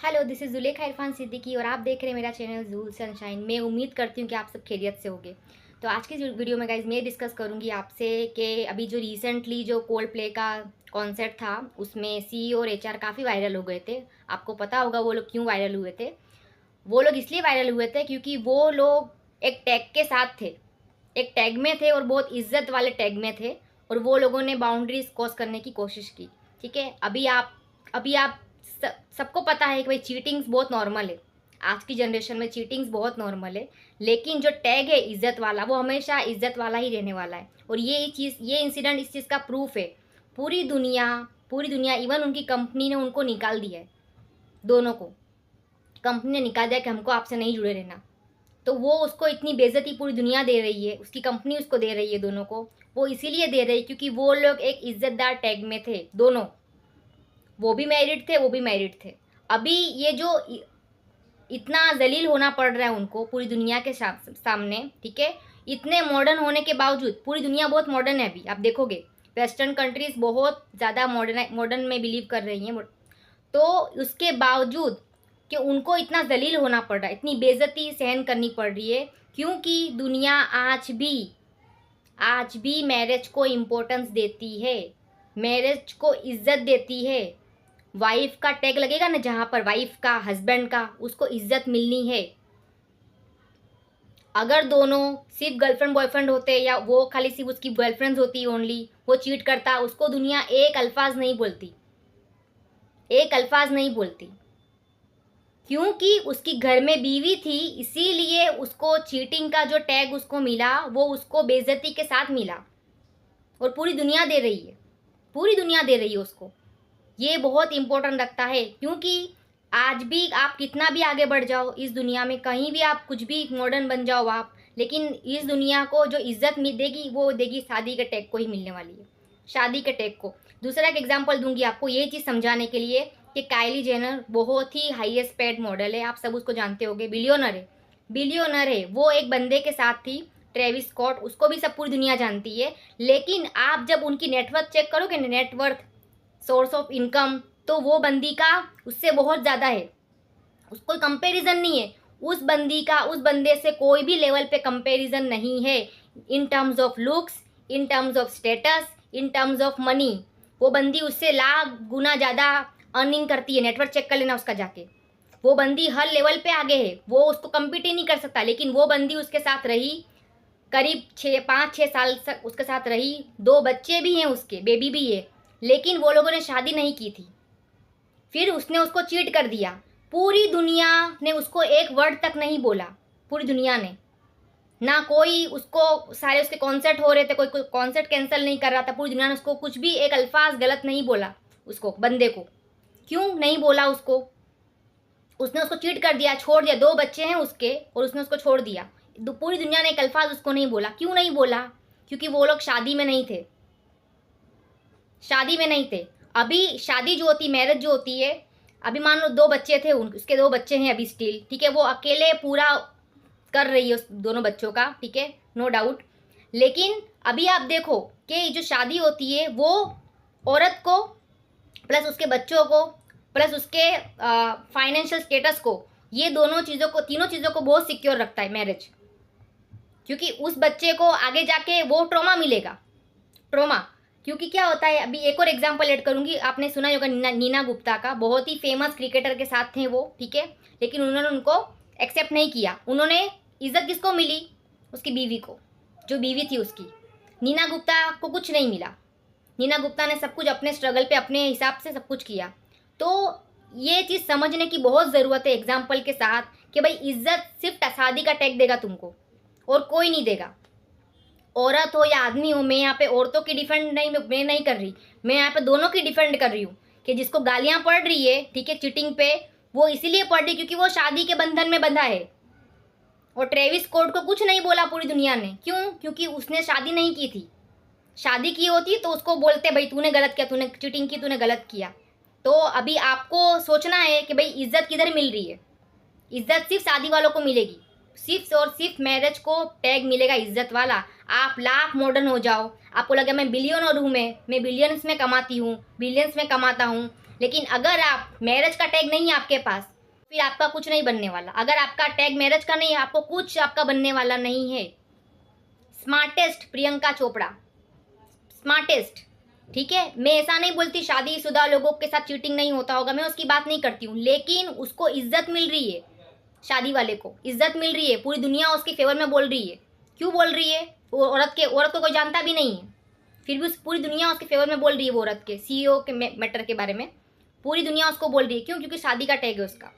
Hello, this is Zulekha Irfan Siddiqui और आप देख रहे हैं मेरा चैनल जूल सनशाइन। मैं उम्मीद करती हूँ कि आप सब खैरियत से होंगे। तो आज की जो वीडियो में गाइज मैं डिस्कस करूँगी आपसे कि अभी जो रिसेंटली जो कोल्ड प्ले का कॉन्सर्ट था उसमें सी और एचआर काफ़ी वायरल हो गए थे। आपको पता होगा वो लोग क्यों वायरल हुए थे। वो लोग इसलिए वायरल हुए थे क्योंकि वो लोग एक टैग के साथ थे, एक टैग में थे और बहुत इज्जत वाले टैग में थे और वो लोगों ने बाउंड्रीज क्रॉस करने की कोशिश की। ठीक है, अभी आप सबको पता है कि भाई चीटिंग्स बहुत नॉर्मल है। आज की जनरेशन में चीटिंग्स बहुत नॉर्मल है, लेकिन जो टैग है इज्जत वाला वो हमेशा इज्जत वाला ही रहने वाला है। और ये इंसिडेंट इस चीज़ का प्रूफ है। पूरी दुनिया इवन उनकी कंपनी ने उनको निकाल दिया है। दोनों को कंपनी ने निकाल दिया कि हमको आपसे नहीं जुड़े रहना। तो वो उसको इतनी बेइज्जती पूरी दुनिया दे रही है, उसकी कंपनी उसको दे रही है दोनों को। वो इसीलिए दे रही है क्योंकि वो लोग एक इज्जतदार टैग में थे दोनों। वो भी मैरिड थे, वो भी मैरिड थे। अभी ये जो इतना जलील होना पड़ रहा है उनको पूरी दुनिया के सामने, ठीक है, इतने मॉडर्न होने के बावजूद। पूरी दुनिया बहुत मॉडर्न है अभी, आप देखोगे वेस्टर्न कंट्रीज बहुत ज़्यादा मॉडर्न में बिलीव कर रही हैं। तो उसके बावजूद कि उनको इतना जलील होना पड़ रहा है, इतनी बेइज्जती सहन करनी पड़ रही है, क्योंकि दुनिया आज भी मैरिज को इम्पोर्टेंस देती है, मैरिज को इज्जत देती है। वाइफ का टैग लगेगा ना, जहाँ पर वाइफ का, हस्बैंड का, उसको इज्जत मिलनी है। अगर दोनों सिर्फ गर्लफ्रेंड बॉयफ्रेंड होते या वो खाली सिर्फ उसकी गर्लफ्रेंड होती ओनली, वो चीट करता, उसको दुनिया एक अल्फाज नहीं बोलती, एक अल्फाज नहीं बोलती। क्योंकि उसकी घर में बीवी थी, इसीलिए उसको चीटिंग का जो टैग उसको मिला वो उसको बेइज्जती के साथ मिला। और पूरी दुनिया दे रही है, पूरी दुनिया दे रही है उसको। ये बहुत इम्पोर्टेंट रखता है, क्योंकि आज भी आप कितना भी आगे बढ़ जाओ इस दुनिया में, कहीं भी आप कुछ भी मॉडर्न बन जाओ आप, लेकिन इस दुनिया को जो इज्जत देगी वो देगी शादी के टैग को ही मिलने वाली है, शादी के टैग को। दूसरा एक एग्जांपल दूंगी आपको ये चीज़ समझाने के लिए कि काइली जेनर बहुत ही हाईएस्ट पेड मॉडल है, आप सब उसको जानते होंगे, बिलियनर है, बिलियनर है। वो एक बंदे के साथ थी, ट्रेविस स्कॉट, उसको भी सब पूरी दुनिया जानती है। लेकिन आप जब उनकी नेटवर्थ चेक करोगे, नेटवर्थ, सोर्स ऑफ इनकम, तो वो बंदी का उससे बहुत ज़्यादा है, कोई कंपैरिजन नहीं है। उस बंदी का उस बंदे से कोई भी लेवल पे कंपैरिजन नहीं है, in terms of looks, in terms of status, in terms of money. वो बंदी उससे लाख गुना ज़्यादा अर्निंग करती है, नेटवर्क चेक कर लेना उसका जाके। वो बंदी हर लेवल पे आगे है, वो उसको कम्पीट ही नहीं कर सकता। लेकिन वो बंदी उसके साथ रही करीब 5-6 साल तक, उसके साथ रही, 2 बच्चे भी हैं उसके, बेबी भी है, लेकिन वो लोगों ने शादी नहीं की थी। फिर उसने उसको चीट कर दिया। पूरी दुनिया ने उसको एक वर्ड तक नहीं बोला, पूरी दुनिया ने ना, कोई उसको, सारे उसके कॉन्सर्ट हो रहे थे, कोई कॉन्सर्ट कैंसिल नहीं कर रहा था, पूरी दुनिया ने उसको कुछ भी एक अल्फाज गलत नहीं बोला, उसको बंदे को। क्यों नहीं बोला उसको? उसने उसको चीट कर दिया, छोड़ दिया, 2 बच्चे हैं उसके और उसने उसको छोड़ दिया। पूरी दुनिया ने एक अल्फाज उसको नहीं बोला। क्यों नहीं बोला? क्योंकि वो लोग शादी में नहीं थे, शादी में नहीं थे। अभी शादी जो होती, मैरिज जो होती है, अभी मान लो 2 बच्चे थे, उसके 2 बच्चे हैं अभी स्टिल, ठीक है, वो अकेले पूरा कर रही है उस दोनों बच्चों का, ठीक है, नो डाउट। लेकिन अभी आप देखो कि जो शादी होती है वो औरत को प्लस उसके बच्चों को प्लस उसके फाइनेंशियल स्टेटस को, ये दोनों चीज़ों को, तीनों चीज़ों को बहुत सिक्योर रखता है मैरिज। क्योंकि उस बच्चे को आगे जाके वो ट्रॉमा मिलेगा, ट्रॉमा। क्योंकि क्या होता है, अभी एक और एग्जांपल ऐड करूंगी, आपने सुना ही होगा नीना गुप्ता का, बहुत ही फेमस क्रिकेटर के साथ थे वो, ठीक है, लेकिन उन्होंने उनको एक्सेप्ट नहीं किया। उन्होंने इज्जत किसको मिली? उसकी बीवी को, जो बीवी थी उसकी। नीना गुप्ता को कुछ नहीं मिला। नीना गुप्ता ने सब कुछ अपने स्ट्रगल पे, अपने हिसाब से सब कुछ किया। तो ये चीज़ समझने की बहुत ज़रूरत है एग्जाम्पल के साथ कि भाई इज्जत सिर्फ शादी का टैग देगा तुमको और कोई नहीं देगा। औरत हो या आदमी हो, मैं यहाँ पे औरतों की डिफेंड नहीं, मैं नहीं कर रही, मैं यहाँ पे दोनों की डिफेंड कर रही हूँ कि जिसको गालियाँ पड़ रही है, ठीक है, चीटिंग पे, वो इसीलिए पड़ रही क्योंकि वो शादी के बंधन में बंधा है। और ट्रेविस स्कॉट को कुछ नहीं बोला पूरी दुनिया ने, क्यों? क्योंकि उसने शादी नहीं की थी। शादी की होती तो उसको बोलते भाई तूने गलत किया, तूने चीटिंग की, तूने गलत किया। तो अभी आपको सोचना है कि भाई इज्जत किधर मिल रही है। इज्जत सिर्फ शादी वालों को मिलेगी, सिर्फ और सिर्फ मैरिज को टैग मिलेगा इज्जत वाला। आप लाख मॉडर्न हो जाओ, आपको लगे मैं बिलियनर हूँ, मैं बिलियंस में कमाती हूँ, बिलियंस में कमाता हूँ, लेकिन अगर आप मैरिज का टैग नहीं है आपके पास, फिर आपका कुछ नहीं बनने वाला। अगर आपका टैग मैरिज का नहीं है, आपको कुछ आपका बनने वाला नहीं है। Smartest Priyanka Chopra, smartest. ठीक है, मैं ऐसा नहीं बोलती शादीशुदा लोगों के साथ चीटिंग नहीं होता होगा, मैं उसकी बात नहीं करती हूँ, लेकिन उसको इज्जत मिल रही है, शादी वाले को इज्जत मिल रही है, पूरी दुनिया उसके फेवर में बोल रही है। क्यों बोल रही है? वो औरत को कोई जानता भी नहीं है, फिर भी पूरी दुनिया उसके फेवर में बोल रही है। वो औरत के सीईओ के मैटर के बारे में पूरी दुनिया उसको बोल रही है। क्यों? क्योंकि शादी का टैग है उसका,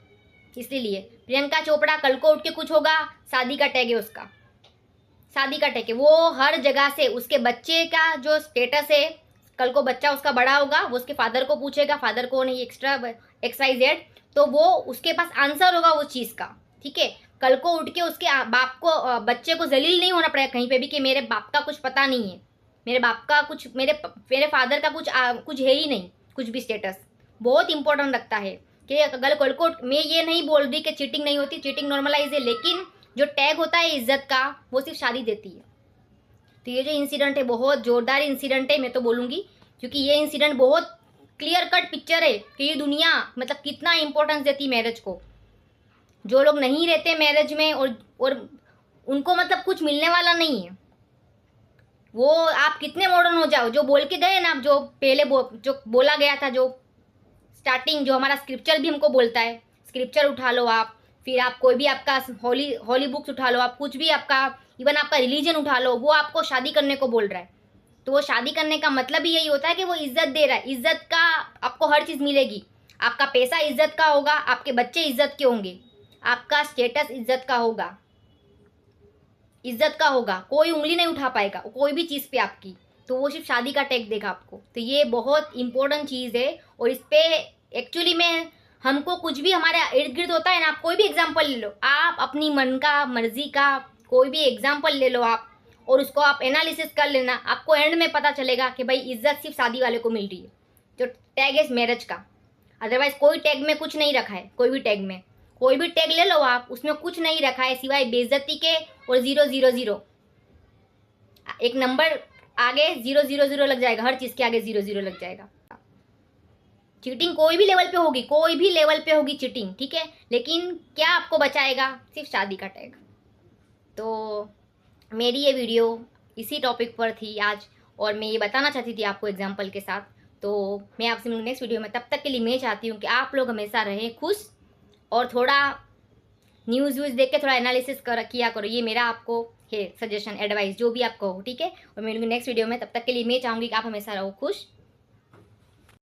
इसलिए। प्रियंका चोपड़ा कल को उठ के कुछ होगा, शादी का टैग है उसका, शादी का टैग है। वो हर जगह से उसके बच्चे का जो स्टेटस है, कल को बच्चा उसका बड़ा होगा, वो उसके फादर को पूछेगा, फादर को नहीं एक्स्ट्रा XYZ, तो वो उसके पास आंसर होगा उस चीज़ का। ठीक है, कल को उठ के उसके बाप को, बच्चे को जलील नहीं होना पड़ेगा कहीं पे भी कि मेरे बाप का कुछ पता नहीं है, मेरे बाप का कुछ, मेरे फादर का कुछ है ही नहीं, कुछ भी स्टेटस। बहुत इंपॉर्टेंट रखता है कि अगर कल को, मैं ये नहीं बोल रही कि चीटिंग नहीं होती, चीटिंग नॉर्मलाइज है, लेकिन जो टैग होता है इज्जत का, वो सिर्फ शादी देती है। तो ये जो इंसिडेंट है बहुत जोरदार इंसिडेंट है, मैं तो बोलूँगी, क्योंकि ये इंसिडेंट बहुत क्लियर कट पिक्चर है कि ये दुनिया मतलब कितना इंपॉर्टेंस देती मैरिज को। जो लोग नहीं रहते मैरिज में और उनको मतलब कुछ मिलने वाला नहीं है। वो आप कितने मॉडर्न हो जाओ, जो बोल के गए ना, आप जो पहले जो बोला गया था, जो स्टार्टिंग, जो हमारा स्क्रिप्चर भी हमको बोलता है, स्क्रिप्चर उठा लो आप, फिर आप कोई भी आपका हॉली बुक्स उठा लो, आप कुछ भी आपका, इवन आपका रिलीजन उठा लो, वो आपको शादी करने को बोल रहा है। तो वो शादी करने का मतलब ही यही होता है कि वो इज्जत दे रहा है। इज्जत का आपको हर चीज़ मिलेगी, आपका पैसा इज्जत का होगा, आपके बच्चे इज्जत के होंगे, आपका स्टेटस इज्जत का होगा, इज्जत का होगा, कोई उंगली नहीं उठा पाएगा कोई भी चीज़ पे आपकी। तो वो सिर्फ शादी का टैग देगा आपको। तो ये बहुत इंपॉर्टेंट चीज़ है, और इस पे एक्चुअली में हमको कुछ भी हमारे इर्द गिर्द होता है ना, आप कोई भी एग्जाम्पल ले लो, आप अपनी मन का मर्जी का कोई भी एग्जाम्पल ले लो आप, और उसको आप एनालिसिस कर लेना, आपको एंड में पता चलेगा कि भाई इज्जत सिर्फ शादी वाले को मिल रही है, जो टैग है मैरिज का। अदरवाइज कोई टैग में कुछ नहीं रखा है, कोई भी टैग में, कोई भी टैग ले लो आप, उसमें कुछ नहीं रखा है सिवाय बेइज्जती के और 000। एक नंबर आगे 000 लग जाएगा, हर चीज के आगे 0 लग जाएगा। चीटिंग कोई भी लेवल पे होगी, कोई भी लेवल पे होगी चीटिंग, ठीक है, लेकिन क्या आपको बचाएगा? सिर्फ शादी का टैग। तो मेरी ये वीडियो इसी टॉपिक पर थी आज, और मैं ये बताना चाहती थी आपको एग्जाम्पल के साथ। तो मैं आपसे मिलूंगी नेक्स्ट वीडियो में, तब तक के लिए मैं चाहती हूँ कि आप लोग हमेशा रहें खुश, और थोड़ा न्यूज़ व्यूज़ देख के थोड़ा एनालिसिस किया करो। ये मेरा आपको है सजेशन, एडवाइस, जो भी आपको हो, ठीक है। और मिलूंगी नेक्स्ट वीडियो में, तब तक के लिए मैं चाहूँगी कि आप हमेशा रहो खुश।